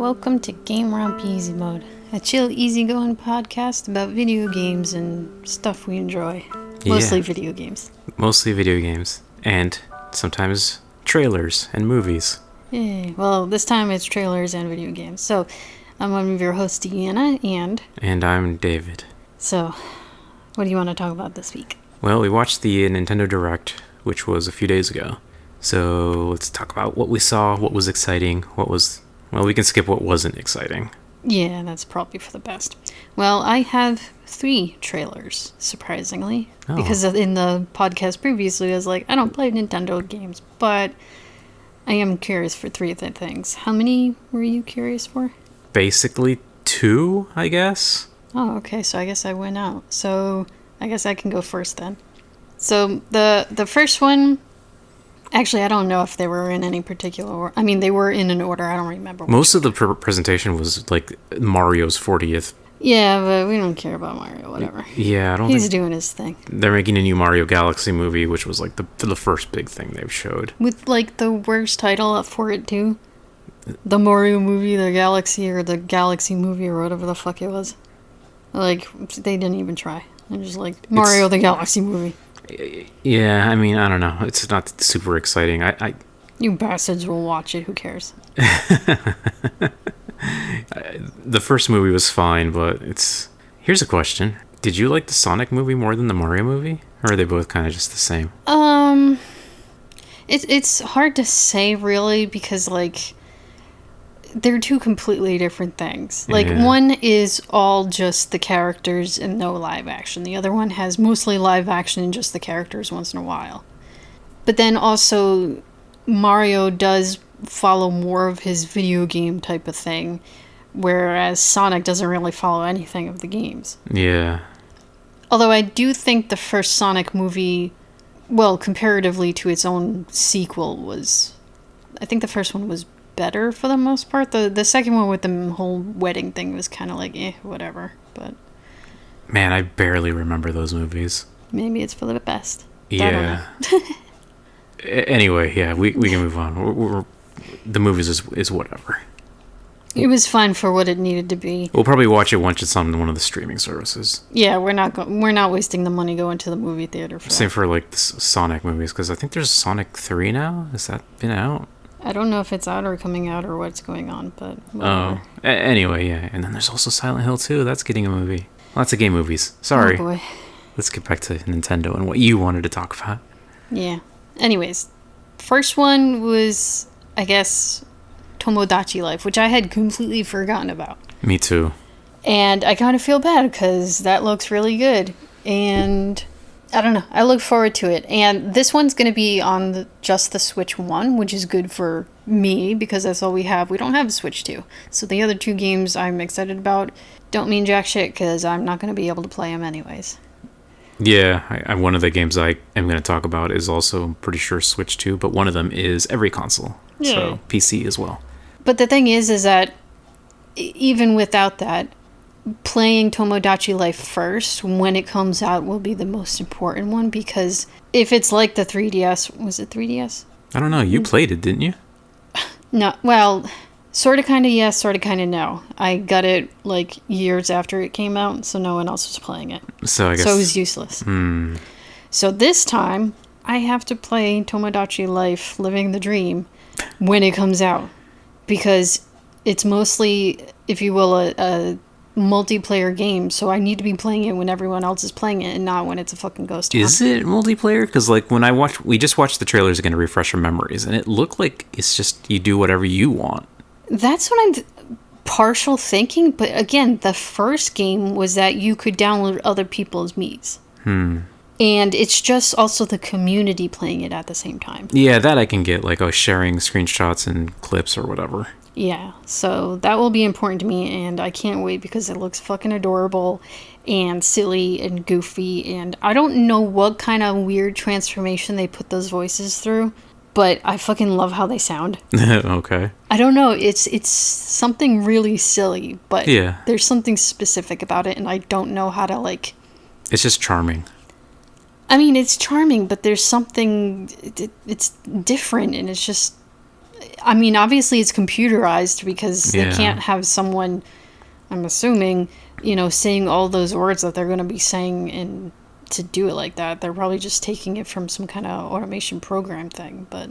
Welcome to GameRomp Easy Mode, a chill, easygoing podcast about video games and stuff we enjoy. Mostly video games. Mostly video games. And sometimes trailers and movies. Yay. Well, this time it's trailers and video games. So, I'm one of your hosts, Deanna, And I'm David. So, what do you want to talk about this week? Well, we watched the Nintendo Direct, which was a few days ago. So, let's talk about what we saw, what was exciting, well, we can skip what wasn't exciting. Yeah, that's probably for the best. Well, I have 3 trailers, surprisingly. Oh. Because in the podcast previously, I was like, I don't play Nintendo games, but I am curious for 3 things. How many were you curious for? Basically 2, I guess. Oh, okay, so I guess I went out. So I guess I can go first then. So the first one, actually, I don't know if they were in any particular order. I mean, they were in an order. I don't remember. Most of the presentation was like Mario's 40th. Yeah, but we don't care about Mario, whatever. Yeah, I don't He's think... doing his thing. They're making a new Mario Galaxy movie, which was like the first big thing they've showed. With, like, the worst title for it, too. The Mario movie, the Galaxy, or the Galaxy movie, or whatever the fuck it was. Like, they didn't even try. They're just like, Mario the Galaxy movie. Yeah, I mean, I don't know. It's not super exciting. You bastards will watch it. Who cares? The first movie was fine, but Here's a question. Did you like the Sonic movie more than the Mario movie? Or are they both kind of just the same? It's hard to say, really, because, like, they're 2 completely different things. Like, Yeah. One is all just the characters and no live action. The other one has mostly live action and just the characters once in a while. But then also, Mario does follow more of his video game type of thing, whereas Sonic doesn't really follow anything of the games. Yeah. Although I do think the first Sonic movie, well, comparatively to its own sequel, I think the first one was better for the most part. The second one with the whole wedding thing was kind of like, whatever. But Man, I barely remember those movies. maybe it's for the best. Yeah. Anyway, yeah, we can move on. The movies is whatever. It was fine for what it needed to be. We'll probably watch it once it's on one of the streaming services. Yeah, we're not wasting the money going to the movie theater for Same that. for like the Sonic movies, because I think there's Sonic 3 now. Has that been out? I don't know if it's out or coming out or what's going on, but whatever. Oh, anyway, yeah. And then there's also Silent Hill 2. That's getting a movie. Lots of game movies. Sorry. Oh boy. Let's get back to Nintendo and what you wanted to talk about. Yeah. Anyways, first one was, I guess, Tomodachi Life, which I had completely forgotten about. Me too. And I kind of feel bad because that looks really good. And I don't know. I look forward to it. And this one's going to be on just the Switch 1, which is good for me because that's all we have. We don't have a Switch 2. So the other 2 games I'm excited about don't mean jack shit because I'm not going to be able to play them anyways. Yeah, one of the games I am going to talk about is also, I'm pretty sure, Switch 2, but one of them is every console. Yeah. So PC as well. But the thing is that even without that, playing Tomodachi Life first when it comes out will be the most important one, because if it's like the 3DS, was it 3DS? I don't know, you played it, didn't you? No, well, sort of kind of yes, sort of kind of no. I got it like years after it came out, so no one else was playing it. So I guess... So it was useless. So this time, I have to play Tomodachi Life Living the Dream when it comes out. Because it's mostly, if you will, a multiplayer game, so I need to be playing it when everyone else is playing it and not when it's a fucking ghost town. Is it multiplayer? Because like we just watched the trailers again to refresh our memories, and it looked like it's just you do whatever you want. That's what I'm partial thinking, but again, the first game was that you could download other people's Miis. And it's just also the community playing it at the same time. Yeah, that I can get, like sharing screenshots and clips or whatever. Yeah, so that will be important to me, and I can't wait because it looks fucking adorable and silly and goofy, and I don't know what kind of weird transformation they put those voices through, but I fucking love how they sound. Okay. I don't know, it's something really silly, but yeah, there's something specific about it, and I don't know how to, like... It's just charming. I mean, it's charming, but there's something... It's different, and it's just... I mean, obviously it's computerized because Yeah. they can't have someone, I'm assuming, saying all those words that they're going to be saying and to do it like that. They're probably just taking it from some kind of automation program thing, but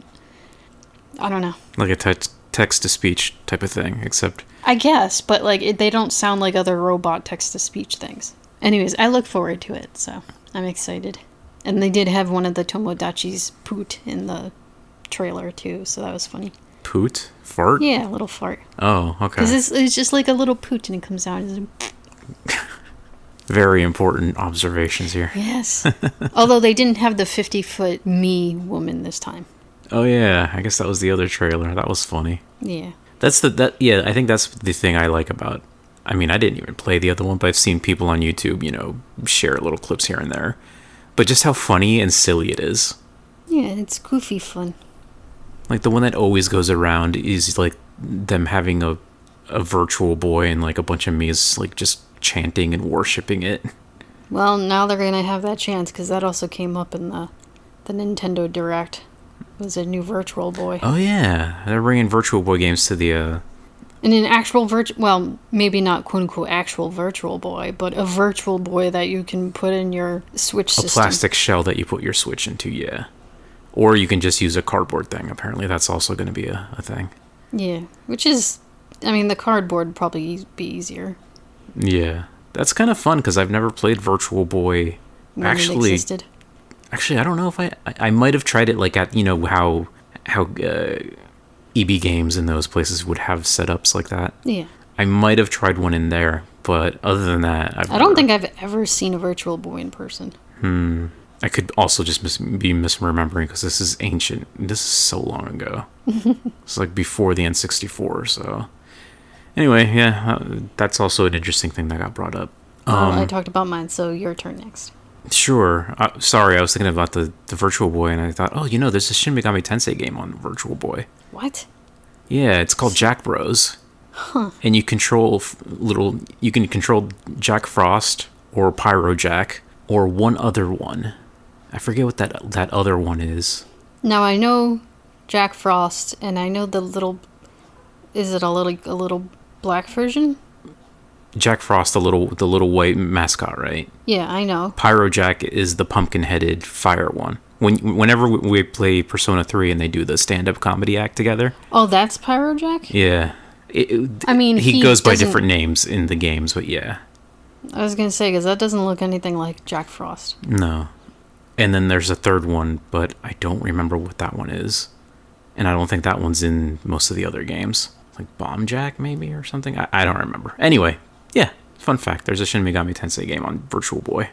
I don't know. Like a text-to-speech type of thing, except... I guess, but they don't sound like other robot text-to-speech things. Anyways, I look forward to it, so I'm excited. And they did have one of the Tomodachi's poot in the trailer, too, so that was funny. Poot? Fart? Yeah, a little fart. Oh, okay. Because it's just like a little poot and it comes out as a... Very important observations here. Yes. Although they didn't have the 50-foot me woman this time. Oh yeah, I guess that was the other trailer. That was funny. Yeah. I think that's the thing I like about... I mean, I didn't even play the other one, but I've seen people on YouTube, share little clips here and there. But just how funny and silly it is. Yeah, it's goofy fun. Like, the one that always goes around is, like, them having a virtual boy and, like, a bunch of me's, like, just chanting and worshipping it. Well, now they're going to have that chance, because that also came up in the Nintendo Direct. It was a new Virtual Boy. Oh, yeah. They're bringing Virtual Boy games to the... And an actual well, maybe not quote-unquote actual Virtual Boy, but a Virtual Boy that you can put in your Switch system. A plastic shell that you put your Switch into, yeah. Or you can just use a cardboard thing. Apparently that's also going to be a thing. Yeah, which is... I mean, the cardboard would probably be easier. Yeah. That's kind of fun, because I've never played Virtual Boy. When it existed. Actually, I don't know if I might have tried it, like, at, how EB Games and those places would have setups like that. Yeah. I might have tried one in there, but other than that... I don't think I've ever seen a Virtual Boy in person. I could also just be misremembering, because this is ancient. This is so long ago. It's like before the N64, so... Anyway, yeah, that's also an interesting thing that got brought up. I talked about mine, so your turn next. Sure. Sorry, I was thinking about the Virtual Boy, and I thought, there's a Shin Megami Tensei game on Virtual Boy. What? Yeah, it's called Jack Bros. Huh. And you control you can control Jack Frost or Pyro Jack or one other one. I forget what that other one is. Now I know Jack Frost, and I know the little. Is it a little black version? Jack Frost, the little white mascot, right? Yeah, I know. Pyro Jack is the pumpkin-headed fire one. Whenever we play Persona 3 and they do the stand-up comedy act together. Oh, that's Pyro Jack? Yeah. I mean, he goes by different names in the games, but yeah. I was gonna say, because that doesn't look anything like Jack Frost. No. And then there's a third one, but I don't remember what that one is. And I don't think that one's in most of the other games. Like Bomb Jack, maybe, or something? I don't remember. Anyway, yeah, fun fact. There's a Shin Megami Tensei game on Virtual Boy.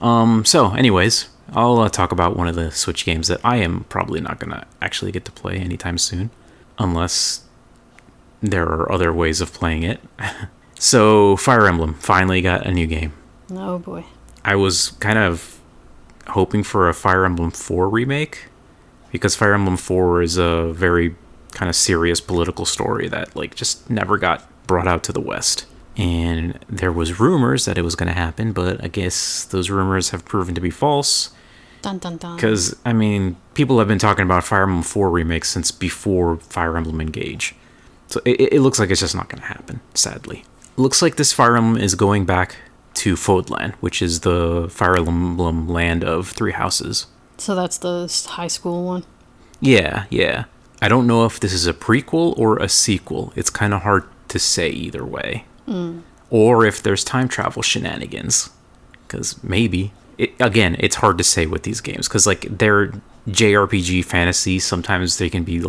So, anyways, I'll talk about one of the Switch games that I am probably not going to actually get to play anytime soon. Unless there are other ways of playing it. So, Fire Emblem finally got a new game. Oh, boy. I was kind of hoping for a Fire Emblem 4 remake, because Fire Emblem 4 is a very kind of serious political story that just never got brought out to the West. And there was rumors that it was going to happen, but I guess those rumors have proven to be false. Dun dun dun. Because, I mean, people have been talking about Fire Emblem 4 remakes since before Fire Emblem Engage. So it looks like it's just not going to happen, sadly. It looks like this Fire Emblem is going back to Fodland, which is the Fire Emblem land of Three Houses. So that's the high school one? Yeah. I don't know if this is a prequel or a sequel. It's kind of hard to say either way. Or if there's time travel shenanigans. Because maybe. It's hard to say with these games. Because, they're JRPG fantasy. Sometimes they can be,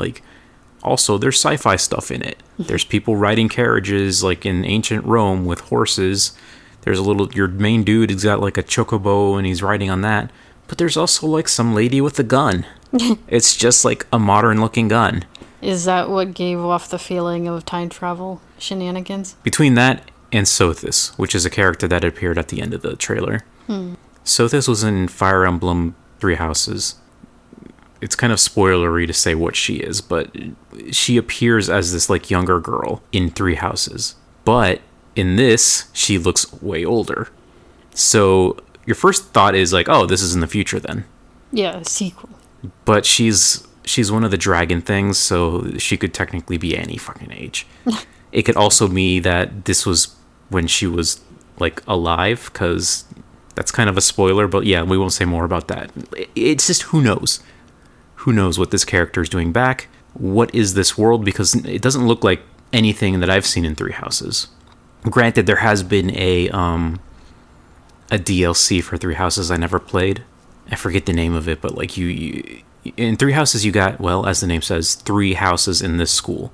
also, there's sci-fi stuff in it. There's people riding carriages, in ancient Rome with horses. There's your main dude has got, a chocobo, and he's riding on that. But there's also, some lady with a gun. It's just, a modern-looking gun. Is that what gave off the feeling of time travel shenanigans? Between that and Sothis, which is a character that appeared at the end of the trailer. Sothis was in Fire Emblem Three Houses. It's kind of spoilery to say what she is, but she appears as this younger girl in Three Houses. But in this, she looks way older. So your first thought is oh, this is in the future then. Yeah, a sequel. But she's she's one of the dragon things, so she could technically be any fucking age. It could also be that this was when she was like alive, because that's kind of a spoiler, but yeah, we won't say more about that. It's just who knows what this character is doing back. What is this world? Because it doesn't look like anything that I've seen in Three Houses. Granted, there has been a DLC for Three Houses I never played. I forget the name of it, but like you in Three Houses you got, well, as the name says, 3 houses in this school,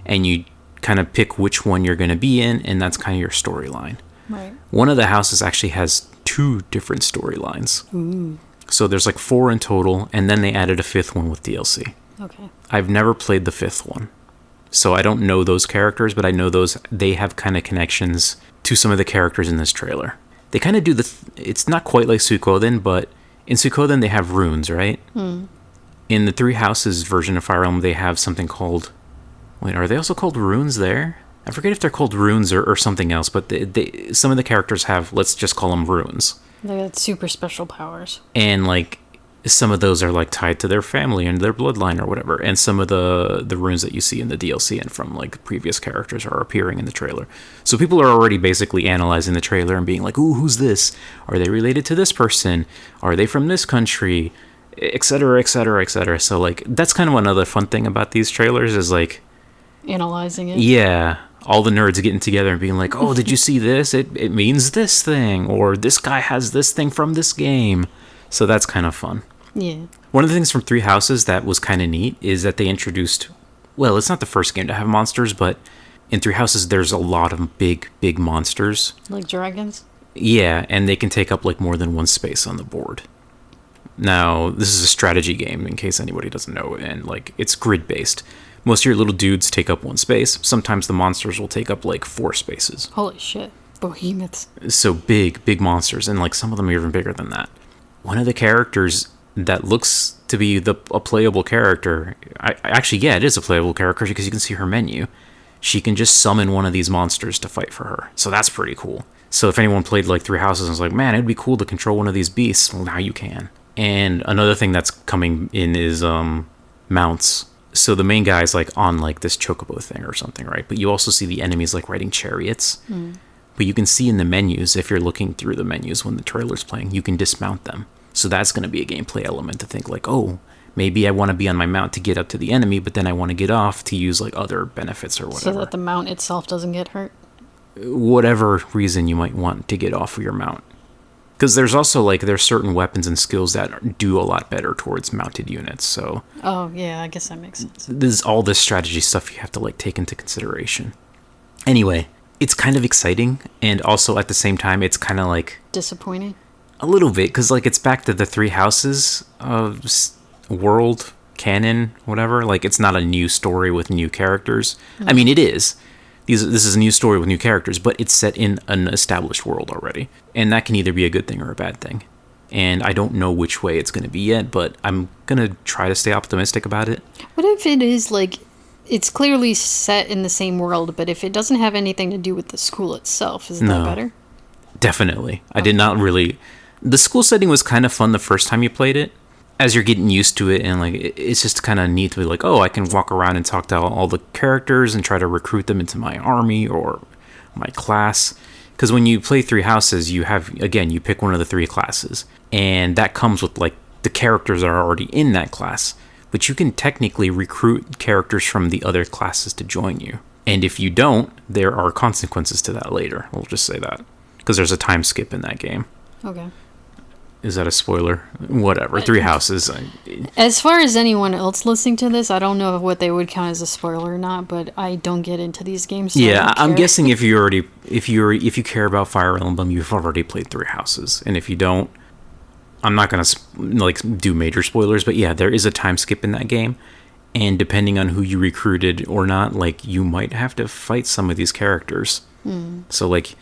and you kind of pick which one you're going to be in, and that's kind of your storyline. Right. One of the houses actually has 2 different storylines. So there's like 4 in total, and then they added a 5th one with DLC. Okay. I've never played the 5th one, so I don't know those characters, but I know they have kind of connections to some of the characters in this trailer. They kind of do it's not quite like Suikoden, but in Suikoden they have runes, right? In the Three Houses version of Fire Emblem, they have something called... Wait, are they also called runes there? I forget if they're called runes or something else, but some of the characters have, let's just call them runes. They got super special powers. And like some of those are like tied to their family and their bloodline or whatever. And some of the runes that you see in the DLC and from like previous characters are appearing in the trailer. So people are already basically analyzing the trailer and being like, ooh, who's this? Are they related to this person? Are they from this country? Etc., etc., etc. So like that's kind of another fun thing about these trailers is like analyzing it. Yeah, all the nerds getting together and being like, oh, did you see this? It means this thing, or this guy has this thing from this game. So that's kind of fun. Yeah. One of the things from Three Houses that was kind of neat is that they introduced, well, it's not the first game to have monsters, but in Three Houses there's a lot of big monsters. Like dragons? Yeah, and they can take up like more than one space on the board. Now, this is a strategy game, in case anybody doesn't know, and like it's grid-based. Most of your little dudes take up one space. Sometimes the monsters will take up like 4 spaces. Holy shit. Behemoths. So big monsters, and like some of them are even bigger than that. One of the characters that looks to be a playable character, actually, yeah, it is a playable character because you can see her menu. She can just summon one of these monsters to fight for her. So that's pretty cool. So if anyone played like Three Houses and was like, man, it'd be cool to control one of these beasts, well, now you can. And another thing that's coming in is mounts. So the main guy's like on like this chocobo thing or something, right? But you also see the enemies like riding chariots. But you can see in the menus, if you're looking through the menus when the trailer's playing, you can dismount them. So that's going to be a gameplay element to think like, oh, maybe I want to be on my mount to get up to the enemy, but then I want to get off to use like other benefits or whatever. So that the mount itself doesn't get hurt? Whatever reason you might want to get off of your mount. Because there's also like there's certain weapons and skills that do a lot better towards mounted units. So oh yeah, I guess that makes sense. There's all this strategy stuff you have to like take into consideration. Anyway, it's kind of exciting, and also at the same time, it's kind of like disappointing. A little bit, because like it's back to the Three Houses world canon, whatever. Like it's not a new story with new characters. I mean, it is. This is a new story with new characters, but it's set in an established world already. And that can either be a good thing or a bad thing. And I don't know which way it's going to be yet, but I'm going to try to stay optimistic about it. What if it is like, it's clearly set in the same world, but if it doesn't have anything to do with the school itself, isn't that better? Definitely. I did not really... The school setting was kind of fun the first time you played it. As you're getting used to it, and like it's just kind of neat to be like, oh, I can walk around and talk to all the characters and try to recruit them into my army or my class. Because when you play Three Houses, you have, again, you pick one of the 3 classes, and that comes with like the characters are already in that class. But you can technically recruit characters from the other classes to join you. And if you don't, there are consequences to that later. We'll just say that. Because there's a time skip in that game. Okay. Is that a spoiler? Whatever. Three Houses. As far as anyone else listening to this, I don't know what they would count as a spoiler or not, but I don't get into these games. So yeah, I'm guessing if you care about Fire Emblem, you've already played Three Houses, and if you don't, I'm not gonna like do major spoilers, but yeah, there is a time skip in that game, and depending on who you recruited or not, like you might have to fight some of these characters. So like.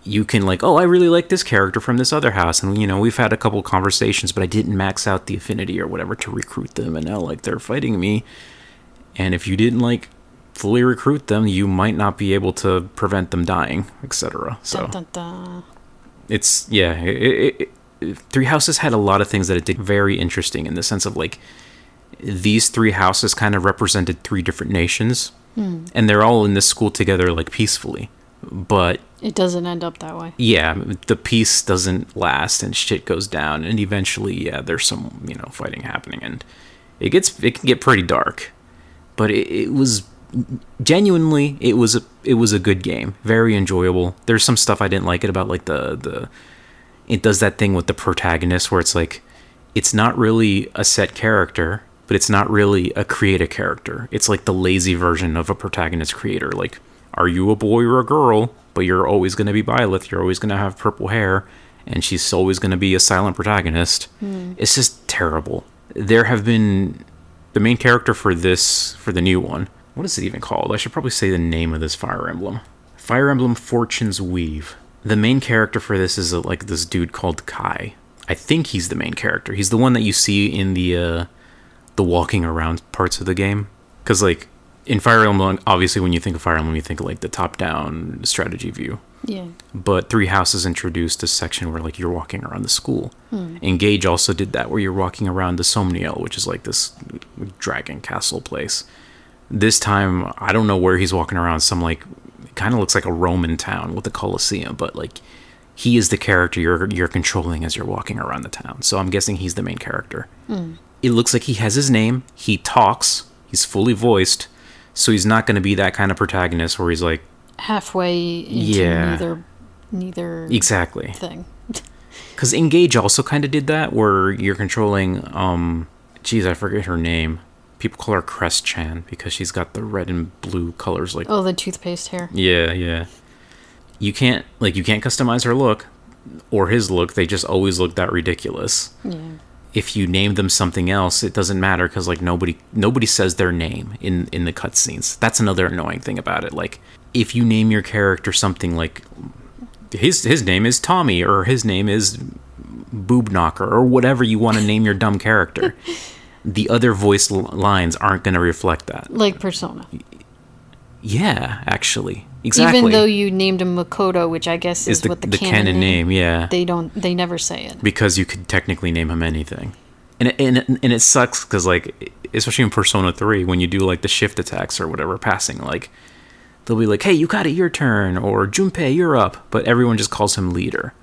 You can like, oh, I really like this character from this other house, and you know we've had a couple conversations, but I didn't max out the affinity or whatever to recruit them, and now like they're fighting me. And if you didn't like fully recruit them, you might not be able to prevent them dying, etc. So dun, dun, dun. It's Three Houses had a lot of things that it did very interesting in the sense of like these three houses kind of represented three different nations, and they're all in this school together, like, peacefully. But it doesn't end up that way. yeah, the peace doesn't last, and shit goes down, and eventually, yeah, there's some, fighting happening, and it can get pretty dark. But it was genuinely, it was a good game, very enjoyable. There's some stuff I didn't like it about, like it does that thing with the protagonist where it's like, it's not really a set character, but it's not really a create a character. It's like the lazy version of a protagonist creator. Like, are you a boy or a girl? But you're always going to be Byleth. You're always going to have purple hair, and she's always going to be a silent protagonist. It's just terrible. There have been the main character for the new one. What is it even called? I should probably say the name of this Fire Emblem. Fire Emblem Fortune's Weave. The main character for this is like this dude called Kai. I think he's the main character. He's the one that you see in the walking around parts of the game. Because, like, in Fire Emblem, obviously when you think of Fire Emblem, you think of, like, the top-down strategy view. Yeah. But Three Houses introduced a section where, like, you're walking around the school. Engage also did that, where you're walking around the Somniel, which is, like, this dragon castle place. This time, I don't know where he's walking around. Some, like, it kind of looks like a Roman town with a Colosseum, but, like, he is the character you're controlling as you're walking around the town. So I'm guessing he's the main character. It looks like he has his name. He talks. He's fully voiced. So he's not going to be that kind of protagonist where he's like halfway into neither exactly thing. Because Engage also kind of did that, where you're controlling I forget her name. People call her Crest Chan because she's got the red and blue colors, like, oh, the toothpaste hair. Yeah. You can't customize her look or his look. They just always look that ridiculous. Yeah. If you name them something else, it doesn't matter because, like, nobody says their name in the cutscenes. That's another annoying thing about it. Like, if you name your character something like his name is Tommy, or his name is Boob Knocker, or whatever you want to name your dumb character, the other voice lines aren't going to reflect that. Like Persona. Yeah, actually. Exactly. Even though you named him Makoto, which I guess is what the canon name. Yeah. They never say it. Because you could technically name him anything. And it sucks because, like, especially in Persona 3, when you do, like, the shift attacks or whatever, passing, like, they'll be like, hey, you got it, your turn, or Junpei, you're up. But everyone just calls him leader.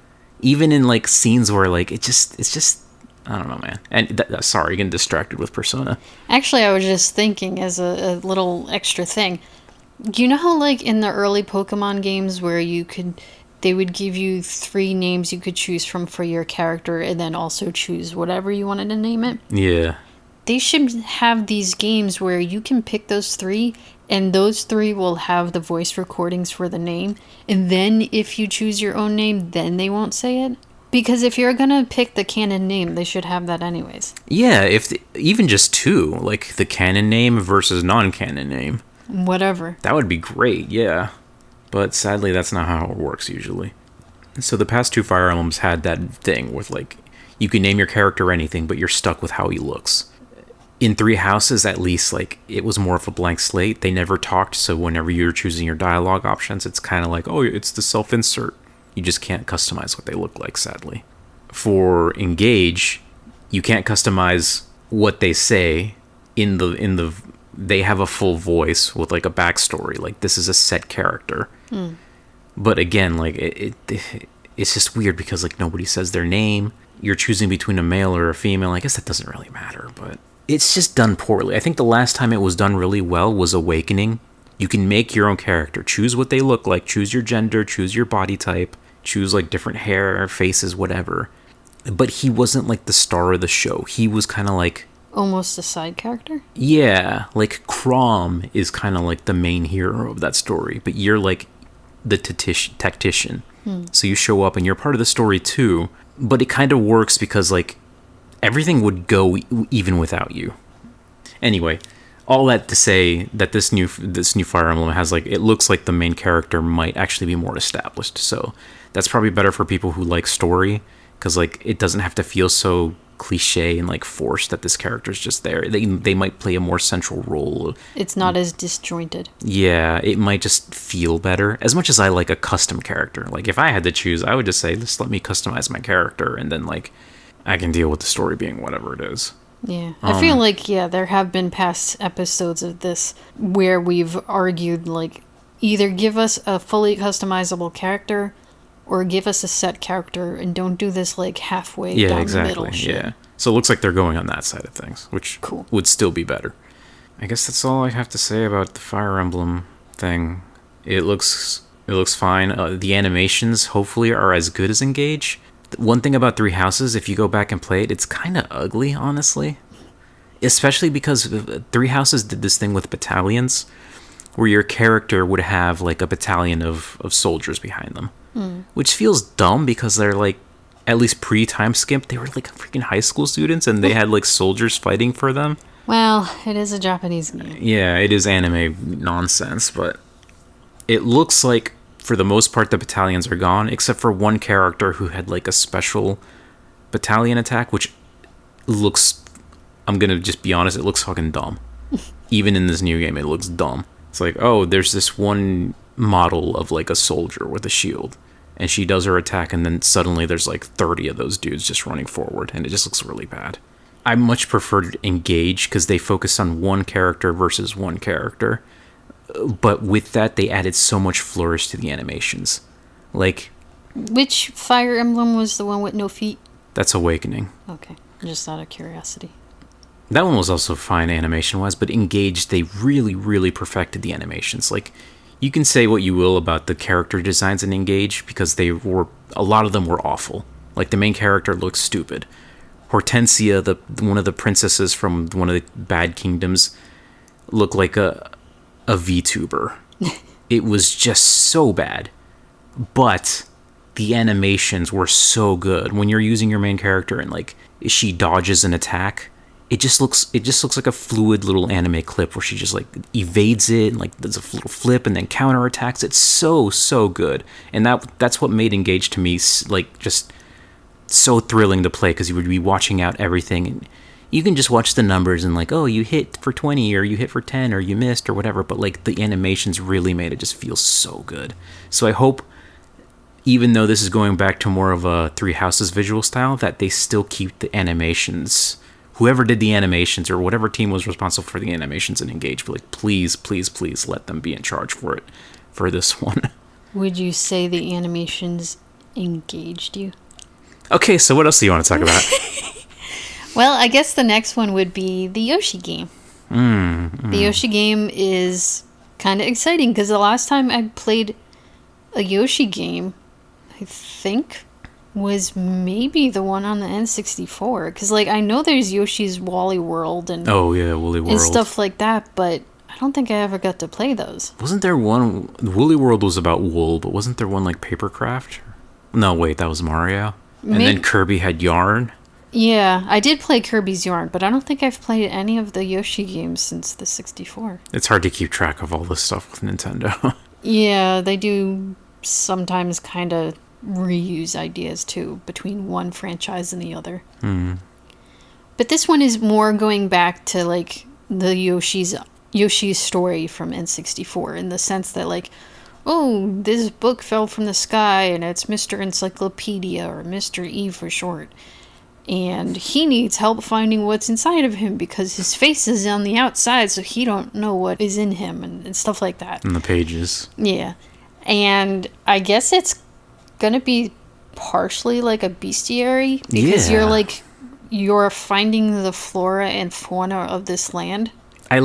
Even in, like, scenes where, like, it's just, I don't know, man. And sorry, getting distracted with Persona. Actually, I was just thinking as a little extra thing. You know how, like, in the early Pokemon games where they would give you 3 names you could choose from for your character and then also choose whatever you wanted to name it? Yeah. They should have these games where you can pick those 3 and those 3 will have the voice recordings for the name. And then if you choose your own name, then they won't say it. Because if you're going to pick the canon name, they should have that anyways. Yeah, even just 2, like the canon name versus non-canon name. Whatever. That would be great, yeah. But sadly, that's not how it works usually. So the past 2 Fire Emblems had that thing with, like, you can name your character anything, but you're stuck with how he looks. In Three Houses, at least, like, it was more of a blank slate. They never talked, so whenever you're choosing your dialogue options, it's kind of like, oh, it's the self-insert. You just can't customize what they look like, sadly. For Engage, you can't customize what they say in the they have a full voice with, like, a backstory. Like, this is a set character. But again, like, it's just weird because, like, nobody says their name. You're choosing between a male or a female. I guess that doesn't really matter, but it's just done poorly. I think the last time it was done really well was Awakening. You can make your own character. Choose what they look like. Choose your gender. Choose your body type. Choose, like, different hair, faces, whatever. But he wasn't, like, the star of the show. He was kind of like... almost a side character? Yeah, like Chrom is kind of like the main hero of that story, but you're like the tactician. So you show up and you're part of the story too, but it kind of works because, like, everything would go even without you. Anyway, all that to say that this new Fire Emblem has, like, it looks like the main character might actually be more established, so that's probably better for people who like story, because, like, it doesn't have to feel so cliche and, like, forced that this character's just there. They might play a more central role. It's not as disjointed. Yeah, it might just feel better. As much as I like a custom character, like, if I had to choose, I would just say, just let me customize my character, and then, like, I can deal with the story being whatever it is. Yeah. I feel like, there have been past episodes of this where we've argued, like, either give us a fully customizable character or give us a set character and don't do this, like, halfway down the middle shit. Yeah. So it looks like they're going on that side of things, which would still be better. I guess that's all I have to say about the Fire Emblem thing. It looks fine. The animations, hopefully, are as good as Engage. One thing about Three Houses, if you go back and play it, it's kind of ugly, honestly. Especially because Three Houses did this thing with battalions, where your character would have, like, a battalion of soldiers behind them. Which feels dumb because they're, like, at least pre-time skip, they were, like, freaking high school students, and they had, like, soldiers fighting for them. Well, it is a Japanese game. Yeah, it is anime nonsense, but it looks like, for the most part, the battalions are gone, except for one character who had, like, a special battalion attack, which looks, I'm gonna just be honest, it looks fucking dumb. Even in this new game, it looks dumb. It's like, oh, there's this one model of, like, a soldier with a shield, and she does her attack, and then suddenly there's, like, 30 of those dudes just running forward, and it just looks really bad. I much prefer Engage, because they focus on one character versus one character. But with that, they added so much flourish to the animations. Like... Which Fire Emblem was the one with no feet? That's Awakening. Okay, just out of curiosity. That one was also fine animation-wise, but Engage, they really, really perfected the animations. Like, you can say what you will about the character designs in Engage, because a lot of them were awful. Like, the main character looked stupid. Hortensia, one of the princesses from one of the bad kingdoms, looked like a VTuber. It was just so bad. But the animations were so good. When you're using your main character and, like, she dodges an attack, it just looks like a fluid little anime clip where she just, like, evades it and, like, does a little flip and then counterattacks. It's so good. And that's what made Engage to me, like, just so thrilling to play, because you would be watching out everything, and you can just watch the numbers and, like, oh, you hit for 20 or you hit for 10 or you missed or whatever, but, like, the animations really made it just feel so good. So I hope, even though this is going back to more of a Three Houses visual style, that they still keep the animations. Whoever did the animations or whatever team was responsible for the animations in Engage, but, like, please let them be in charge for this one. Would you say the animations engaged you? Okay, so what else do you want to talk about? Well, I guess the next one would be the Yoshi game. The Yoshi game is kind of exciting, because the last time I played a Yoshi game, I think, was maybe the one on the N64. Because, like, I know there's Yoshi's Woolly World and Woolly World and stuff like that, but I don't think I ever got to play those. Wasn't there one? Woolly World was about wool, but wasn't there one like Papercraft? No, wait, that was Mario. And then Kirby had Yarn. Yeah, I did play Kirby's Yarn, but I don't think I've played any of the Yoshi games since the 64. It's hard to keep track of all this stuff with Nintendo. Yeah, they do sometimes kind of reuse ideas too between one franchise and the other. But this one is more going back to, like, the Yoshi's story from N64, in the sense that, like, oh, this book fell from the sky and it's Mr. Encyclopedia, or Mr. E for short, and he needs help finding what's inside of him because his face is on the outside, so he don't know what is in him, and stuff like that. In the pages. Yeah. And I guess it's gonna be partially like a bestiary, because you're finding the flora and fauna of this land. I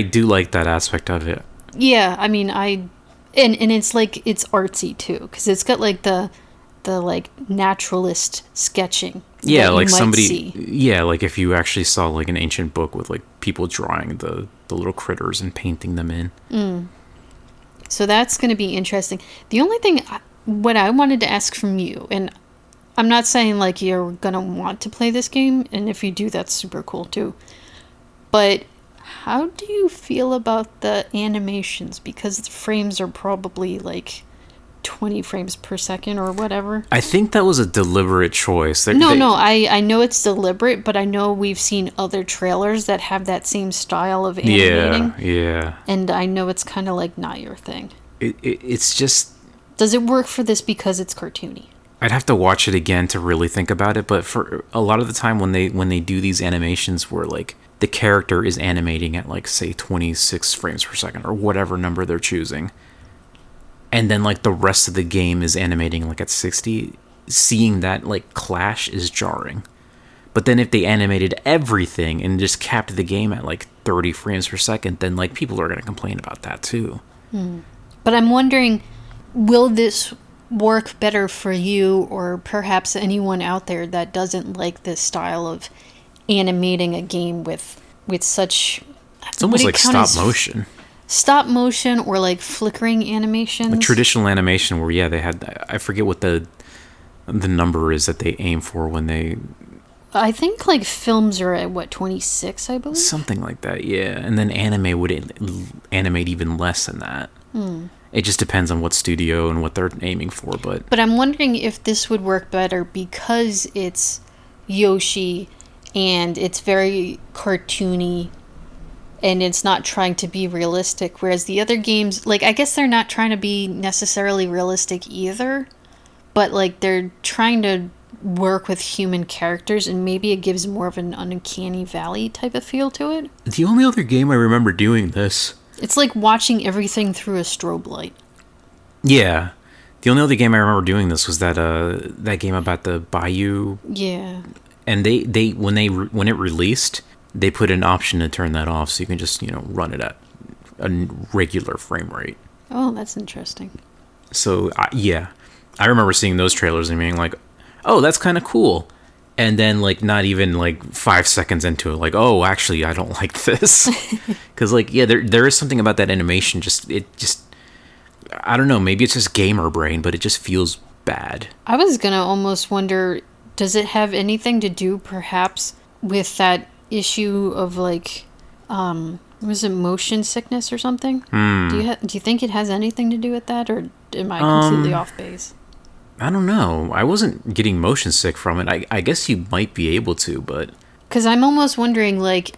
do like that aspect of it. Yeah, I mean, and it's like, it's artsy too, because it's got, like, the like naturalist sketching. Yeah, like somebody. See. Yeah, like if you actually saw, like, an ancient book with, like, people drawing the little critters and painting them in. So that's going to be interesting. The only thing, what I wanted to ask from you, and I'm not saying, like, you're going to want to play this game, and if you do, that's super cool too. But how do you feel about the animations? Because the frames are probably, like, 20 frames per second or whatever. I think that was a deliberate choice. I know it's deliberate, but I know we've seen other trailers that have that same style of animating. Yeah. And I know it's kind of, like, not your thing. It's just... Does it work for this because it's cartoony? I'd have to watch it again to really think about it, but for a lot of the time when they do these animations where like the character is animating at like say 26 frames per second or whatever number they're choosing, and then like the rest of the game is animating like at 60, seeing that like clash is jarring. But then if they animated everything and just capped the game at like 30 frames per second, then like people are going to complain about that too. But I'm wondering, will this work better for you or perhaps anyone out there that doesn't like this style of animating a game with such... It's almost like stop motion or like flickering animations. Like traditional animation where, yeah, they had... I forget what the number is that they aim for when they... I think like films are at, what, 26, I believe? Something like that, yeah. And then anime would animate even less than that. It just depends on what studio and what they're aiming for, but... But I'm wondering if this would work better because it's Yoshi and it's very cartoony and it's not trying to be realistic, whereas the other games, like, I guess they're not trying to be necessarily realistic either, but, like, they're trying to work with human characters, and maybe it gives more of an uncanny valley type of feel to it. The only other game I remember doing this... It's like watching everything through a strobe light. Yeah. The only other game I remember doing this was that game about the bayou. Yeah. And they when it released, they put an option to turn that off so you can just, run it at a regular frame rate. Oh, that's interesting. So, yeah. I remember seeing those trailers and being like, oh, that's kind of cool. And then, like, not even, like, 5 seconds into it, like, oh, actually, I don't like this. Because, like, yeah, there is something about that animation, I don't know, maybe it's just gamer brain, but it just feels bad. I was going to almost wonder, does it have anything to do, perhaps, with that issue of, like, was it motion sickness or something? Do you think it has anything to do with that, or am I completely off base? I don't know. I wasn't getting motion sick from it. I guess you might be able to, but... Because I'm almost wondering, like,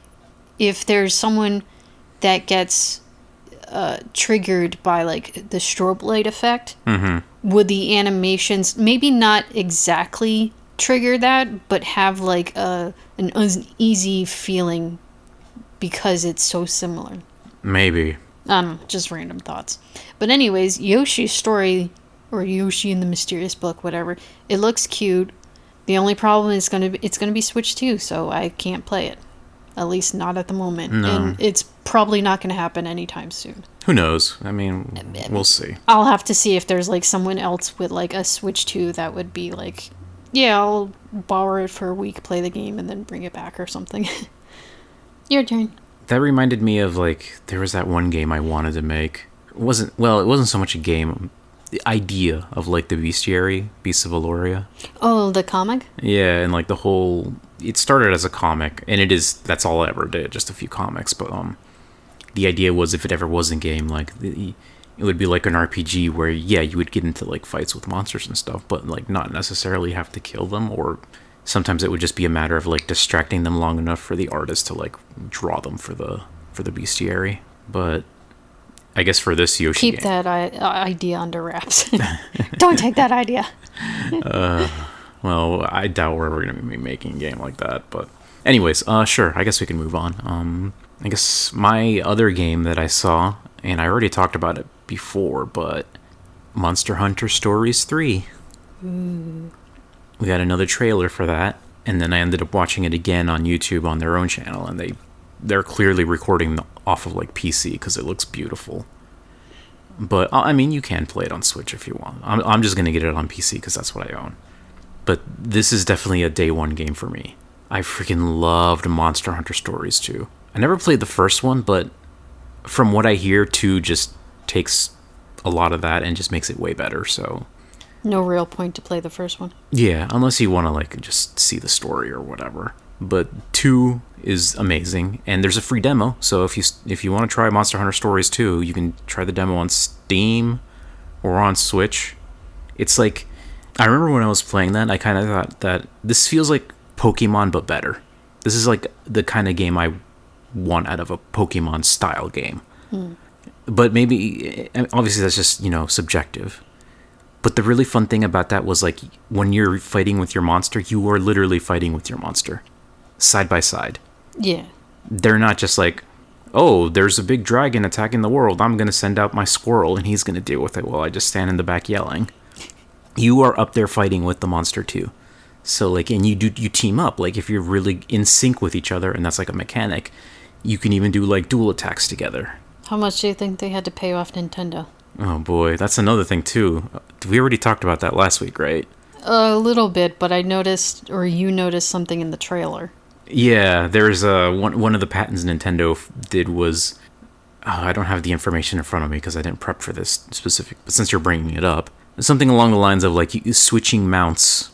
if there's someone that gets triggered by, like, the strobe light effect, would the animations maybe not exactly trigger that, but have, like, an uneasy feeling because it's so similar? Maybe. Just random thoughts. But anyways, Yoshi's story... or Yoshi in the Mysterious Book, whatever. It looks cute. The only problem is it's gonna be Switch 2, so I can't play it. At least not at the moment. No. And it's probably not gonna happen anytime soon. Who knows? I mean, we'll see. I'll have to see if there's like someone else with like a Switch 2 that would be like, yeah, I'll borrow it for a week, play the game, and then bring it back or something. Your turn. That reminded me of, like, there was that one game I wanted to make. It wasn't so much a game. The idea of, like, the bestiary, Beasts of Aloria. Oh, the comic? Yeah, and, like, the whole... It started as a comic, and that's all I ever did, just a few comics, but, the idea was if it ever was a game, like, it would be like an RPG where, yeah, you would get into, like, fights with monsters and stuff, but, like, not necessarily have to kill them, or sometimes it would just be a matter of, like, distracting them long enough for the artist to, like, draw them for the bestiary. But... I guess for this Yoshi Keep that idea under wraps. Don't take that idea. Well, I doubt we're ever going to be making a game like that. But anyways, sure, I guess we can move on. I guess my other game that I saw, and I already talked about it before, but Monster Hunter Stories 3. Ooh. We got another trailer for that, and then I ended up watching it again on YouTube on their own channel, and they're clearly recording off of, like, PC because it looks beautiful. But, I mean, you can play it on Switch if you want. I'm just going to get it on PC because that's what I own. But this is definitely a day one game for me. I freaking loved Monster Hunter Stories 2. I never played the first one, but from what I hear, 2 just takes a lot of that and just makes it way better, so... No real point to play the first one. Yeah, unless you want to, like, just see the story or whatever. But 2 is amazing, and there's a free demo, so if you want to try Monster Hunter Stories 2, you can try the demo on Steam or on Switch. It's like, I remember when I was playing that, I kind of thought that this feels like Pokemon but better. This is like the kind of game I want out of a Pokemon style game. But maybe, obviously that's just, subjective. But the really fun thing about that was like when you're fighting with your monster, you are literally fighting with your monster side by side. Yeah. They're not just like, oh, there's a big dragon attacking the world. I'm going to send out my squirrel and he's going to deal with it while I just stand in the back yelling. You are up there fighting with the monster too. So like, and you team up. Like if you're really in sync with each other and that's like a mechanic, you can even do like dual attacks together. How much do you think they had to pay off Nintendo? Oh boy, that's another thing too. We already talked about that last week, right? A little bit, but I noticed, or you noticed something in the trailer. Yeah, there's one of the patents Nintendo did was, I don't have the information in front of me because I didn't prep for this specific, but since you're bringing it up, something along the lines of like switching mounts.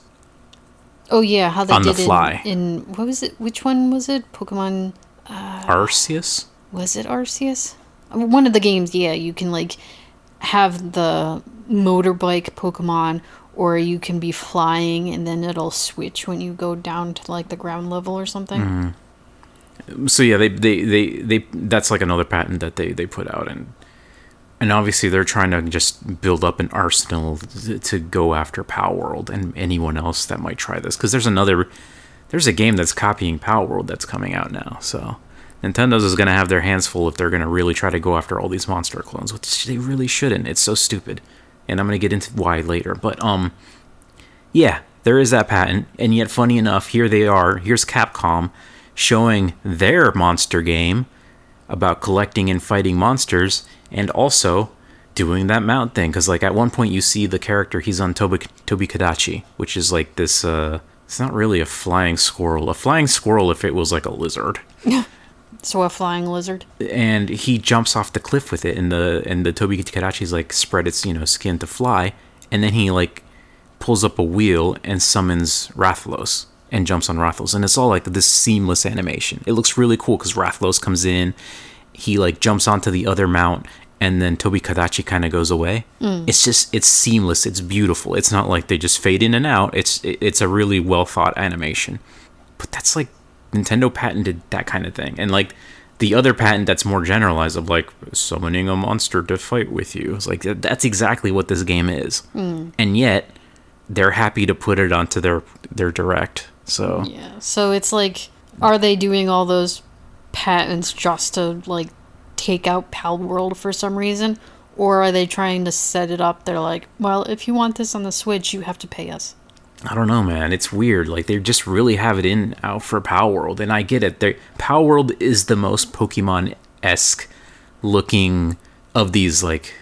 Oh yeah, how they on did the fly. In what was it? Which one was it? Pokemon Arceus? Was it Arceus? One of the games, yeah, you can like have the motorbike Pokemon, or you can be flying and then it'll switch when you go down to like the ground level or something. Mm-hmm. So yeah, they that's like another patent that they put out, and obviously they're trying to just build up an arsenal to go after Power World and anyone else that might try this, because there's a game that's copying Power World that's coming out now. So Nintendo's is going to have their hands full if they're going to really try to go after all these monster clones, which they really shouldn't. It's so stupid. And I'm going to get into why later. But, yeah, there is that patent. And yet, funny enough, here they are. Here's Capcom showing their monster game about collecting and fighting monsters and also doing that mount thing. Because, like, at one point you see the character, he's on Tobikadachi, which is like this, it's not really a flying squirrel. A flying squirrel if it was like a lizard. So a flying lizard. And he jumps off the cliff with it, and the Tobikadachi's like spread its skin to fly, and then he like pulls up a wheel and summons Rathalos and jumps on Rathalos, and it's all like this seamless animation. It looks really cool because Rathalos comes in, he like jumps onto the other mount, and then Tobikadachi kind of goes away. It's seamless. It's beautiful. It's not like they just fade in and out. It's a really well thought animation. But that's like Nintendo patented that kind of thing. And like the other patent that's more generalized of like summoning a monster to fight with you. It's like that's exactly what this game is. And yet they're happy to put it onto their direct. So yeah. So it's like, are they doing all those patents just to like take out Pal World for some reason? Or are they trying to set it up? They're like, well, if you want this on the Switch, you have to pay us. I don't know, man. It's weird. Like, they just really have it out for Power World, and I get it. Power World is the most Pokemon-esque looking of these, like,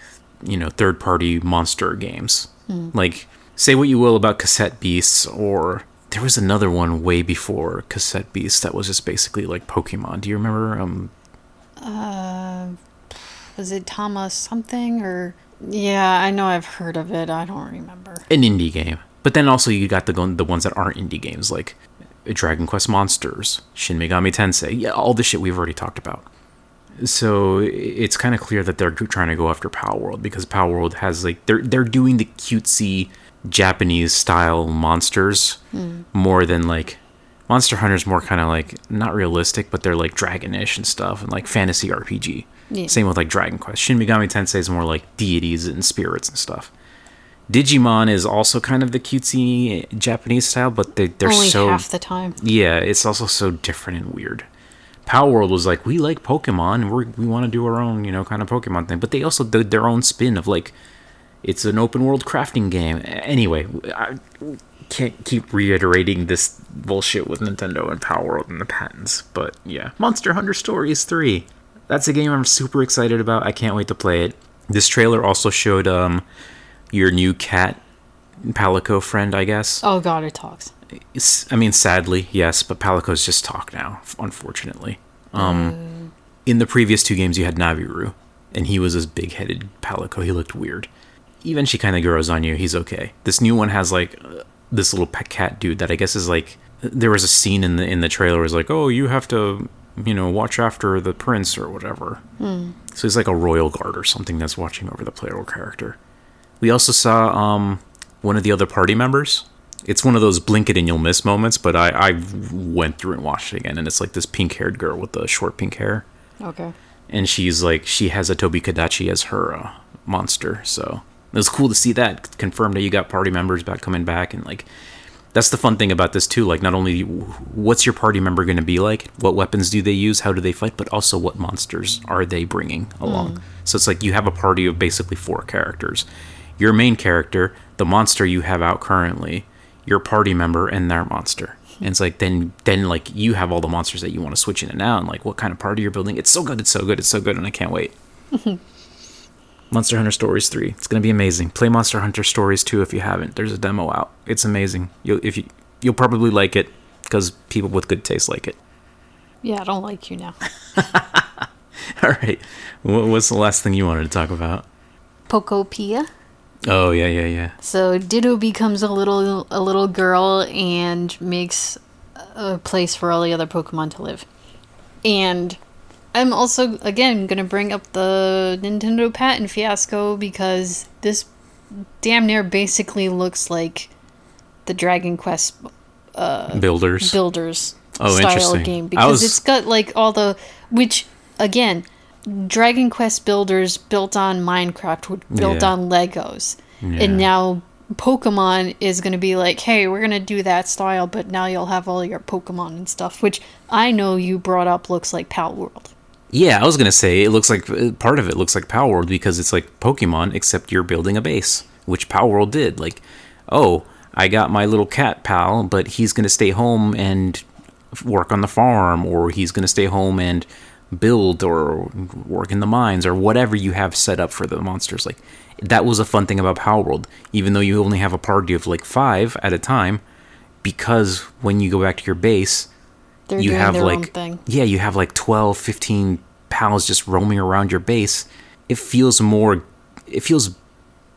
third-party monster games. Like, say what you will about Cassette Beasts, or there was another one way before Cassette Beasts that was just basically like Pokemon. Do you remember? Was it Thomas something, or? Yeah, I know I've heard of it. I don't remember. An indie game. But then also you got the ones that aren't indie games, like Dragon Quest Monsters, Shin Megami Tensei, yeah, all the shit we've already talked about. So it's kind of clear that they're trying to go after Power World, because Power World has like they're doing the cutesy Japanese style monsters more than like Monster Hunter's more kind of like not realistic, but they're like dragonish and stuff, and like fantasy RPG. Yeah. Same with like Dragon Quest. Shin Megami Tensei is more like deities and spirits and stuff. Digimon is also kind of the cutesy Japanese style, but they're only so half the time. Yeah, it's also so different and weird. Power World was like, we like Pokemon, we want to do our own, kind of Pokemon thing, but they also did their own spin of like, it's an open world crafting game. Anyway, I can't keep reiterating this bullshit with Nintendo and Power World and the patents, but yeah, Monster Hunter Stories 3. That's a game I'm super excited about. I can't wait to play it. This trailer also showed your new cat Palico friend, I guess. Oh god, it talks. I mean, sadly, yes, but Palico's just talk now, unfortunately. In the previous two games, you had Naviru, and he was this big-headed Palico. He looked weird. Even she kind of grows on you. He's okay. This new one has, like, this little pet cat dude that I guess is, like... There was a scene in the trailer where it's like, oh, you have to, watch after the prince or whatever. So he's like a royal guard or something that's watching over the playable character. We also saw one of the other party members. It's one of those blink it and you'll miss moments, but I went through and watched it again, and it's like this pink-haired girl with the short pink hair. Okay. And she's like, she has a Tobikadachi as her monster, so was cool to see that confirmed that you got party members back coming back, and like that's the fun thing about this too. Like not only what's your party member going to be like, what weapons do they use, how do they fight, but also what monsters are they bringing along. So it's like you have a party of basically 4 characters: your main character, the monster you have out currently, your party member, and their monster. And it's like then like you have all the monsters that you want to switch in and out, and like what kind of party you're building. It's so good, and I can't wait. Monster Hunter Stories 3. It's gonna be amazing. Play Monster Hunter Stories 2 if you haven't. There's a demo out. It's amazing. You'll probably like it because people with good taste like it. Yeah, I don't like you now. All right. What's the last thing you wanted to talk about? Pokopia. Oh yeah. So Ditto becomes a little girl and makes a place for all the other Pokemon to live. And I'm also, again, going to bring up the Nintendo patent fiasco because this damn near basically looks like the Dragon Quest Builders style game. Because it's got like all the... Which, again, Dragon Quest Builders built on Minecraft, which built on Legos. Yeah. And now Pokemon is going to be like, hey, we're going to do that style, but now you'll have all your Pokemon and stuff, which I know you brought up looks like Pal World. Yeah, I was going to say, it looks like, part of it looks like Pal World because it's like Pokemon, except you're building a base, which Pal World did. Like, oh, I got my little cat pal, but he's going to stay home and work on the farm, or he's going to stay home and build or work in the mines, or whatever you have set up for the monsters. Like, that was a fun thing about Pal World, even though you only have a party of like 5 at a time, because when you go back to your base, you have like, you have like 12, 15 pals just roaming around your base. It feels,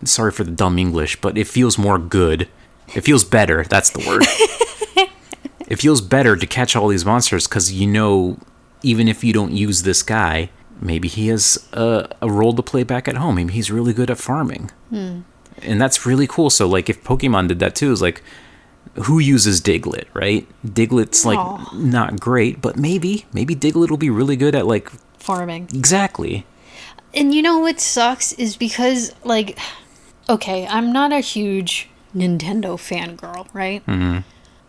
sorry for the dumb English, but it feels more good. It feels better. That's the word. It feels better to catch all these monsters because, you know, even if you don't use this guy, maybe he has a role to play back at home. Maybe he's really good at farming. And that's really cool. So, like, if Pokemon did that too, it's like, who uses Diglett, right? Diglett's, like, not great, but maybe Diglett will be really good at, like... farming. Exactly. And you know what sucks is because, like... Okay, I'm not a huge Nintendo fangirl, right? Mm-hmm.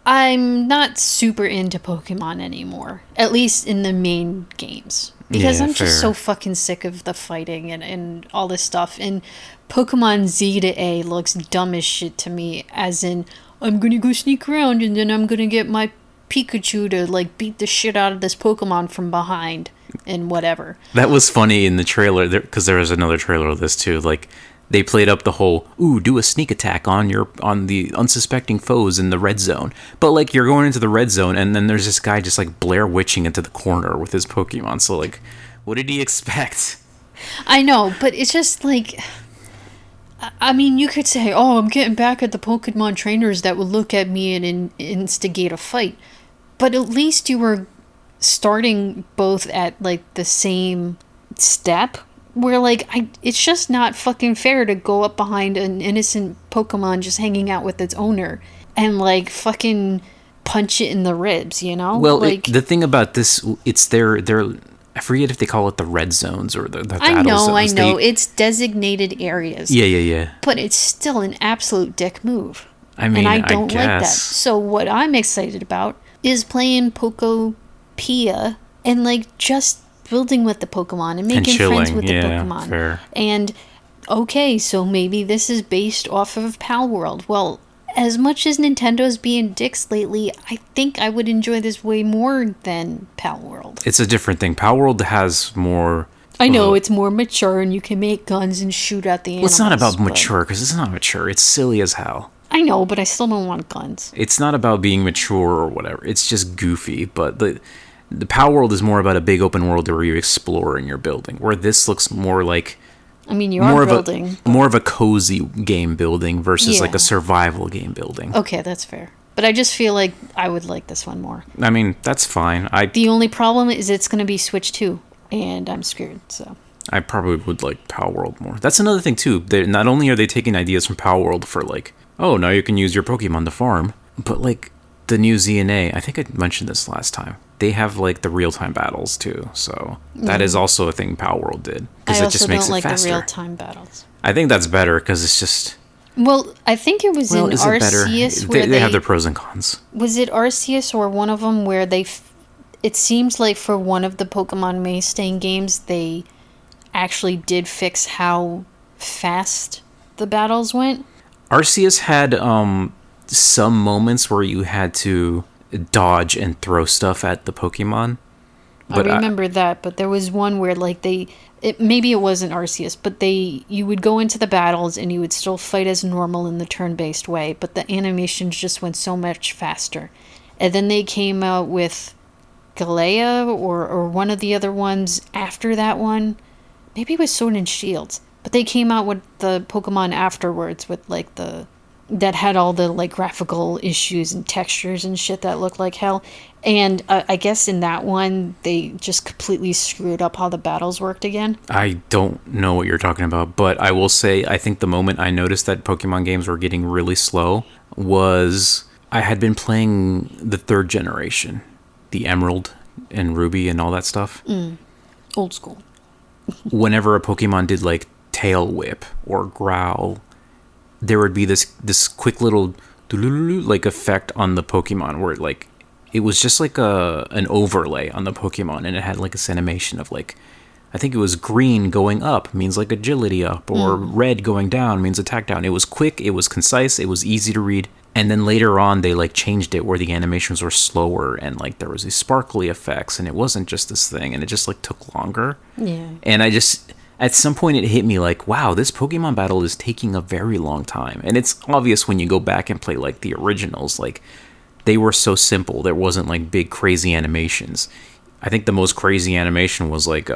I'm not super into Pokemon anymore. At least in the main games. Because I'm just so fucking sick of the fighting and all this stuff. And Pokemon Z to A looks dumb as shit to me. As in, I'm gonna go sneak around and then I'm gonna get my Pikachu to, like, beat the shit out of this Pokemon from behind. And whatever. That was funny in the trailer. Because there was another trailer of this too. Like... They played up the whole, do a sneak attack on the unsuspecting foes in the red zone. But, like, you're going into the red zone, and then there's this guy just, like, Blair Witching into the corner with his Pokemon. So, like, what did he expect? I know, but it's just, like... I mean, you could say, I'm getting back at the Pokemon trainers that would look at me and instigate a fight. But at least you were starting both at, like, the same step... Where, like, it's just not fucking fair to go up behind an innocent Pokemon just hanging out with its owner and, like, fucking punch it in the ribs, you know? Well, like, the thing about this, it's their I forget if they call it the red zones or the battle zones. I know. It's designated areas. Yeah. But it's still an absolute dick move. I mean, and I don't like that. So what I'm excited about is playing Pokopia and, like, just... building with the Pokemon and making friends with the Pokemon. Fair. And, okay, so maybe this is based off of Pal World. Well, as much as Nintendo's being dicks lately, I think I would enjoy this way more than Pal World. It's a different thing. Pal World has more... I know, it's more mature and you can make guns and shoot at the animals. Well, it's not about mature, because it's not mature. It's silly as hell. I know, but I still don't want guns. It's not about being mature or whatever. It's just goofy, but... The Pal World is more about a big open world where you explore and you're building. Where this looks more like... I mean, you are building. More of a cozy game building versus like a survival game building. Okay, that's fair. But I just feel like I would like this one more. I mean, that's fine. The only problem is it's going to be Switch 2. And I'm screwed, so... I probably would like Pal World more. That's another thing, too. Not only are they taking ideas from Pal World for like, now you can use your Pokemon to farm. But like, the new ZNA, I think I mentioned this last time. They have, like, the real-time battles, too. So that is also a thing Pal World did. Because it just makes it faster. I also don't like the real-time battles. I think that's better because it's just. Well, I think it was in Is it better? Arceus where They have their pros and cons. Was it Arceus or one of them where it seems like for one of the Pokemon Maze Stain games, they actually did fix how fast the battles went. Arceus had some moments where you had to dodge and throw stuff at the Pokemon. But I remember that, but there was one where like maybe it wasn't Arceus, but you would go into the battles and you would still fight as normal in the turn-based way, but the animations just went so much faster. And then they came out with Galea or one of the other ones after that one. Maybe it was Sword and Shields. But they came out with the Pokemon afterwards with like that had all the like graphical issues and textures and shit that looked like hell. And I guess in that one, they just completely screwed up how the battles worked again. I don't know what you're talking about, but I will say I think the moment I noticed that Pokemon games were getting really slow was I had been playing the third generation, the Emerald and Ruby and all that stuff. Old school. Whenever a Pokemon did like Tail Whip or Growl, there would be this quick little like effect on the Pokemon where it was just like an overlay on the Pokemon, and it had like this animation of like, I think it was green going up means like agility up, or red going down means attack down. It was quick, it was concise, it was easy to read. And then later on they like changed it where the animations were slower and like there was these sparkly effects, and it wasn't just this thing, and it just like took longer. Yeah. And I just, at some point it hit me like, wow, this Pokemon battle is taking a very long time. And it's obvious when you go back and play like the originals, like they were so simple. There wasn't like big crazy animations. I think the most crazy animation was like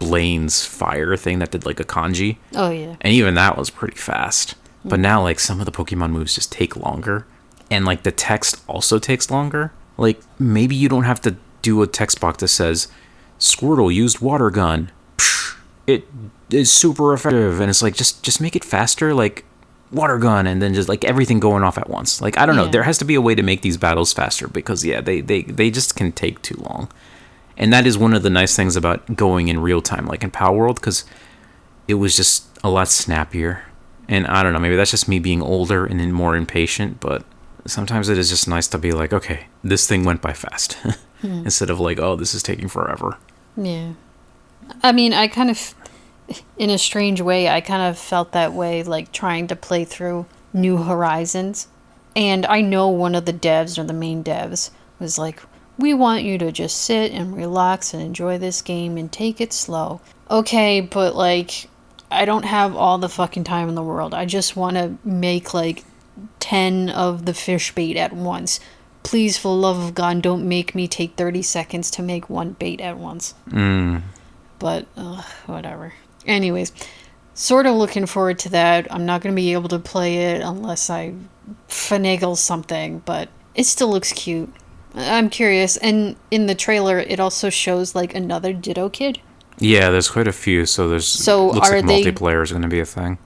Blaine's fire thing that did like a kanji. Oh yeah. And even that was pretty fast. But now like some of the Pokemon moves just take longer. And like the text also takes longer. Like maybe you don't have to do a text box that says Squirtle used water gun. It is super effective. And it's like just make it faster, like water gun, and then just like everything going off at once. Like I don't know, there has to be a way to make these battles faster, because they just can take too long. And that is one of the nice things about going in real time, like in Power World, because it was just a lot snappier. And I don't know, maybe that's just me being older and then more impatient, but sometimes it is just nice to be like, okay, this thing went by fast. Instead of like, oh, this is taking forever. Yeah. I mean, I kind of, in a strange way, I kind of felt that way, like trying to play through New Horizons. And I know one of the devs, or the main devs, was like, we want you to just sit and relax and enjoy this game and take it slow. Okay, but like, I don't have all the fucking time in the world. I just want to make like 10 of the fish bait at once. Please, for the love of God, don't make me take 30 seconds to make one bait at once. But, whatever. Anyways, sort of looking forward to that. I'm not going to be able to play it unless I finagle something, but it still looks cute. I'm curious. And in the trailer, it also shows like another Ditto kid. Yeah, there's quite a few, so looks like multiplayer is going to be a thing.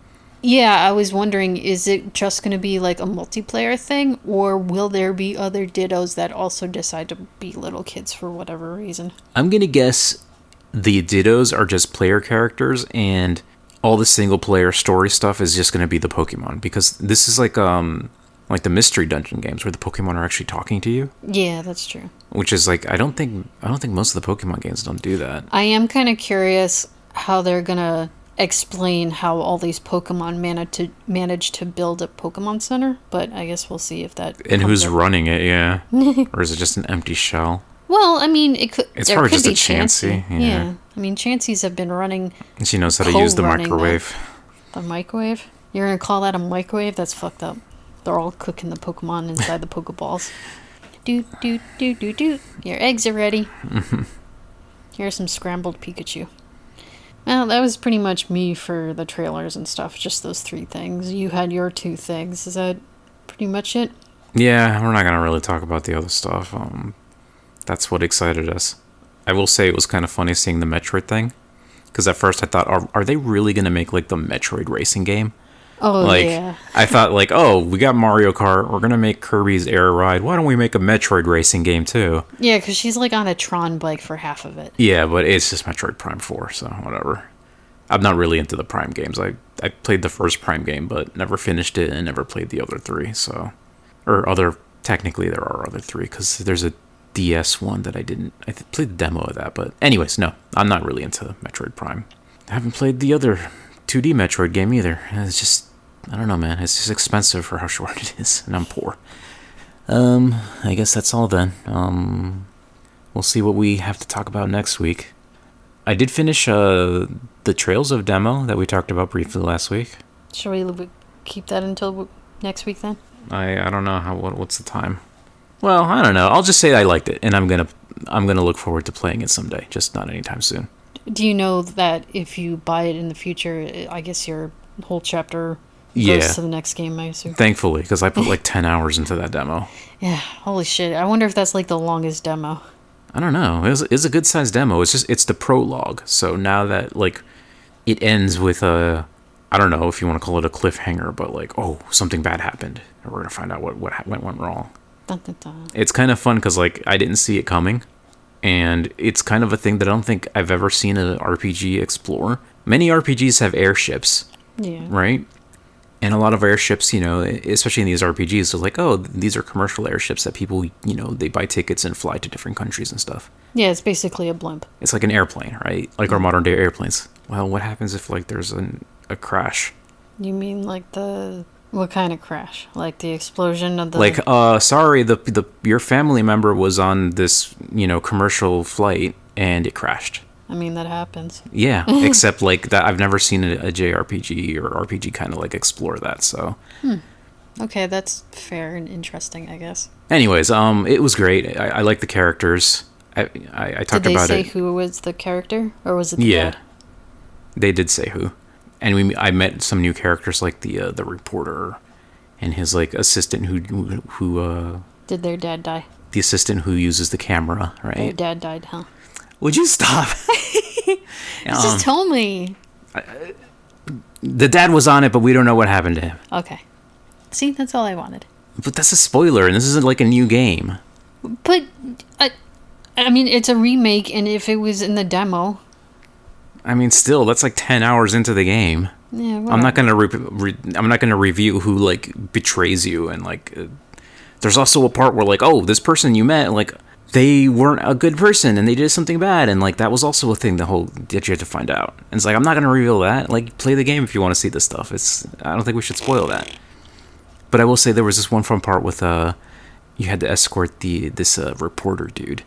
Yeah, I was wondering, is it just going to be like a multiplayer thing, or will there be other Dittos that also decide to be little kids for whatever reason? I'm going to guess the Dittos are just player characters, and all the single-player story stuff is just going to be the Pokemon, because this is like the mystery dungeon games where the Pokemon are actually talking to you. Yeah, that's true. Which is like, I don't think most of the Pokemon games don't do that. I am kind of curious how they're gonna explain how all these Pokemon manage to build a Pokemon Center, but I guess we'll see if that. And who's running it? Yeah, or is it just an empty shell? Well, I mean, it could. It's probably just a Chansey. Yeah, I mean, Chanseys have been running. And she knows how to use the microwave. The microwave? You're gonna call that a microwave? That's fucked up. They're all cooking the Pokemon inside the Pokeballs. Doot, doot, doot, doot, doot. Your eggs are ready. Here's some scrambled Pikachu. Well, that was pretty much me for the trailers and stuff. Just those 3 things. You had your 2 things. Is that pretty much it? Yeah, we're not going to really talk about the other stuff. That's what excited us. I will say it was kind of funny seeing the Metroid thing. Because at first I thought, are they really going to make like the Metroid racing game? Oh, like, yeah. I thought, like, oh, we got Mario Kart. We're going to make Kirby's Air Ride. Why don't we make a Metroid racing game, too? Yeah, because she's, like, on a Tron bike for half of it. Yeah, but it's just Metroid Prime 4, so whatever. I'm not really into the Prime games. I played the first Prime game, but never finished it and never played the other three. So, technically there are other three because there's a DS one that I didn't. Played the demo of that, but anyways, no, I'm not really into Metroid Prime. I haven't played the other 2D Metroid game either. It's just, I don't know, man. It's just expensive for how short it is, and I'm poor. I guess that's all then. We'll see what we have to talk about next week. I did finish the Trails of demo that we talked about briefly last week. Shall we keep that until next week then? I don't know what's the time. Well, I don't know. I'll just say I liked it, and I'm gonna look forward to playing it someday, just not anytime soon. Do you know that if you buy it in the future, I guess your whole chapter goes to the next game, I assume? Thankfully, because I put like 10 hours into that demo. Yeah, holy shit. I wonder if that's like the longest demo. I don't know. It's a good sized demo. It's the prologue. So now that like it ends with a, I don't know if you want to call it a cliffhanger, but like, oh, something bad happened, and we're gonna find out what went wrong. Dun, dun, dun. It's kind of fun because like I didn't see it coming, and it's kind of a thing that I don't think I've ever seen an RPG explore. Many RPGs have airships, right? And a lot of airships, you know, especially in these RPGs, they're like, oh, these are commercial airships that people, you know, they buy tickets and fly to different countries and stuff. Yeah, it's basically a blimp. It's like an airplane, right? Like our modern day airplanes. Well, what happens if like there's a crash? You mean like what kind of crash? Like the explosion of the... Like, sorry, your family member was on this, you know, commercial flight and it crashed. I mean, that happens. Yeah, except like that, I've never seen a JRPG or RPG kind of like explore that. So, okay, that's fair and interesting, I guess. Anyways, it was great. I like the characters. I talked about it. Did they say who was the character, or was it the dad? They did say who, and I met some new characters like the reporter and his like assistant who Did their dad die? The assistant who uses the camera, right? Their dad died, huh? Would you stop? Just tell me. The dad was on it, but we don't know what happened to him. Okay. See, that's all I wanted. But that's a spoiler, and this isn't like a new game. But, I mean, it's a remake, and if it was in the demo... I mean, still, that's like 10 hours into the game. Yeah, whatever. I'm not gonna review who, like, betrays you, and, like... there's also a part where, like, oh, this person you met, like... they weren't a good person and they did something bad, and like that was also a thing that you had to find out. And it's like, I'm not gonna reveal that. Like, play the game if you want to see this stuff. I don't think we should spoil that. But I will say there was this one fun part with you had to escort this reporter dude,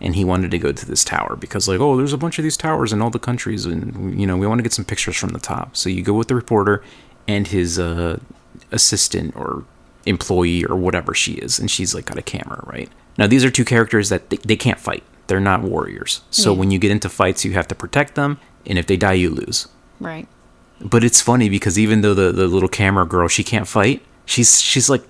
and he wanted to go to this tower because like, oh, there's a bunch of these towers in all the countries, and you know, we want to get some pictures from the top. So you go with the reporter and his assistant or employee or whatever she is, and she's like got a camera, right? Now, these are two characters that they can't fight. They're not warriors. So when you get into fights, you have to protect them, and if they die, you lose. Right. But it's funny because even though the little camera girl, she can't fight, she's like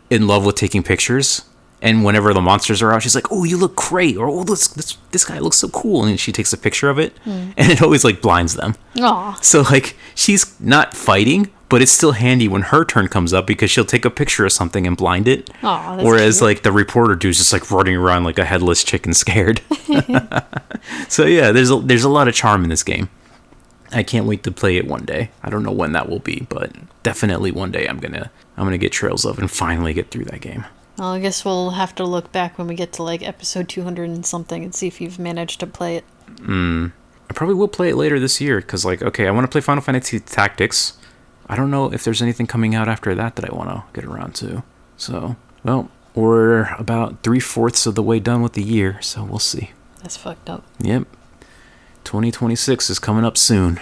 in love with taking pictures. And whenever the monsters are out, she's like, oh, you look great. Or, oh, this guy looks so cool. And she takes a picture of it, and it always like blinds them. Aw. So like she's not fighting, but it's still handy when her turn comes up because she'll take a picture of something and blind it. Aw, that's Whereas cute. like the reporter dude's just like running around like a headless chicken scared. So yeah, there's a lot of charm in this game. I can't wait to play it one day. I don't know when that will be, but definitely one day I'm gonna get Trails of and finally get through that game. Well, I guess we'll have to look back when we get to like episode 200 and something and see if you've managed to play it. I probably will play it later this year because like, okay, I want to play Final Fantasy Tactics. I don't know if there's anything coming out after that I want to get around to. So, well, we're about 3/4 of the way done with the year, so we'll see. That's fucked up. Yep. 2026 is coming up soon.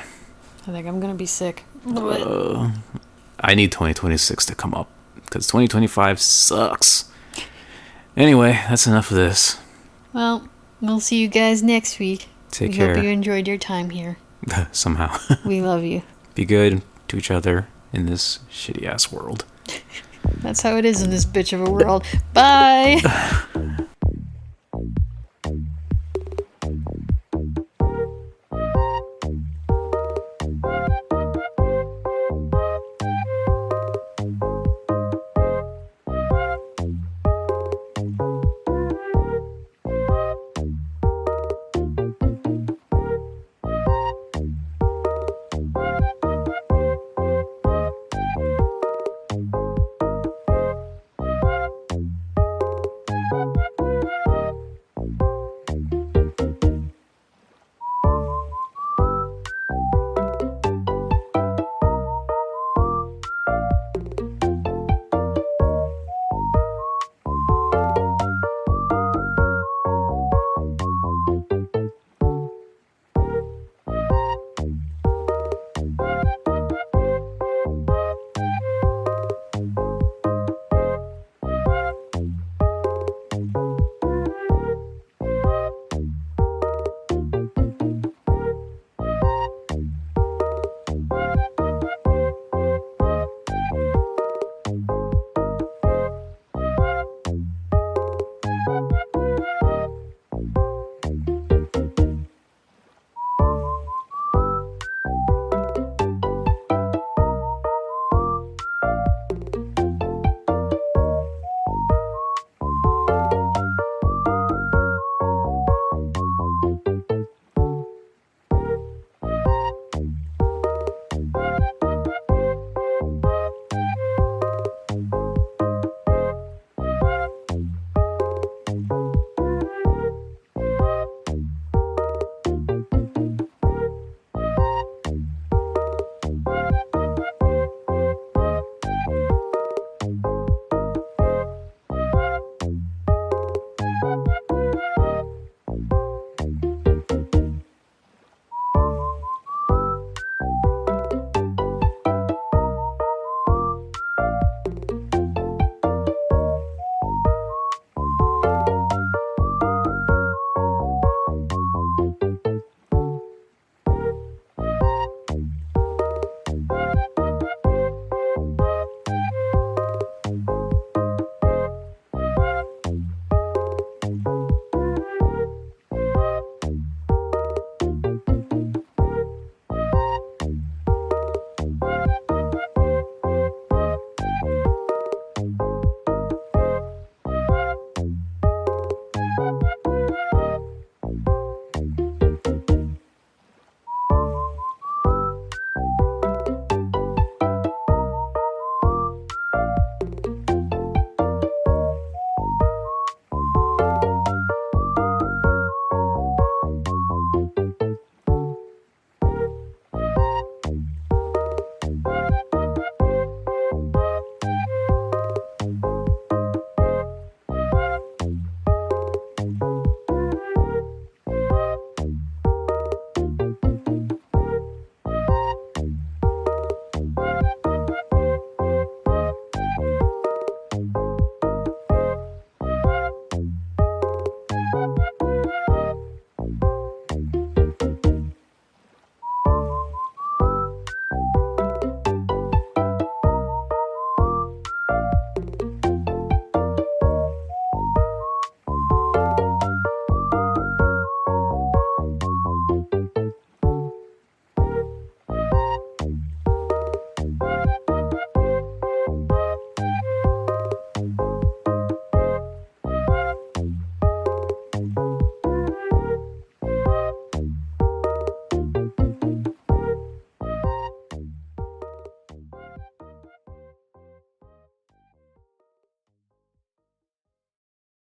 I think I'm gonna be sick. I need 2026 to come up because 2025 sucks. Anyway, that's enough of this. Well, we'll see you guys next week. Take care. We hope you enjoyed your time here. Somehow. We love you. Be good to each other in this shitty ass world. That's how it is in this bitch of a world. Bye.